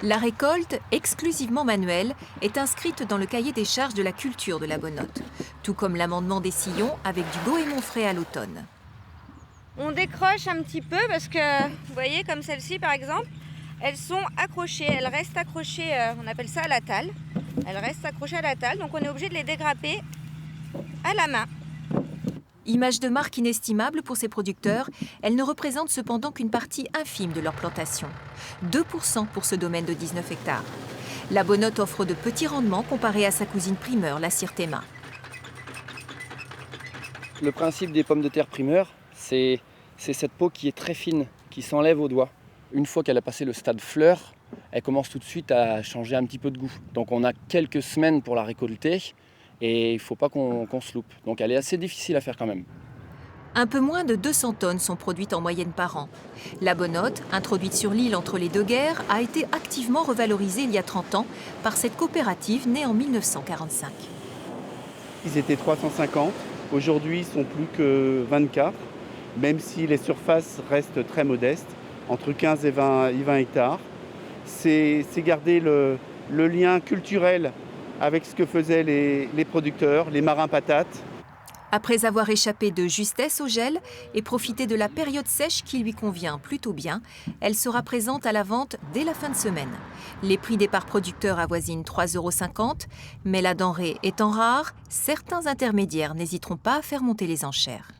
La récolte, exclusivement manuelle, est inscrite dans le cahier des charges de la culture de la Bonnotte, tout comme l'amendement des sillons avec du goémon frais à l'automne. On décroche un petit peu parce que, vous voyez, comme celle-ci par exemple, elles sont accrochées, elles restent accrochées, on appelle ça à la talle. Elles restent accrochées à la talle, donc on est obligé de les dégrapper à la main. Image de marque inestimable pour ces producteurs, elle ne représente cependant qu'une partie infime de leur plantation. 2% pour ce domaine de 19 hectares. La Bonnotte offre de petits rendements comparés à sa cousine primeur, la Sirtema. Le principe des pommes de terre primeur, c'est cette peau qui est très fine, qui s'enlève au doigt. Une fois qu'elle a passé le stade fleur, elle commence tout de suite à changer un petit peu de goût. Donc on a quelques semaines pour la récolter et il ne faut pas qu'on se loupe. Donc elle est assez difficile à faire quand même. Un peu moins de 200 tonnes sont produites en moyenne par an. La Bonnotte, introduite sur l'île entre les deux guerres, a été activement revalorisée il y a 30 ans par cette coopérative née en 1945. Ils étaient 350, aujourd'hui ils sont plus que 24, même si les surfaces restent très modestes, entre 15 et 20 hectares. C'est garder le lien culturel avec ce que faisaient les producteurs, les marins patates. Après avoir échappé de justesse au gel et profité de la période sèche qui lui convient plutôt bien, elle sera présente à la vente dès la fin de semaine. Les prix des parts producteurs avoisinent 3,50 €, mais la denrée étant rare, certains intermédiaires n'hésiteront pas à faire monter les enchères.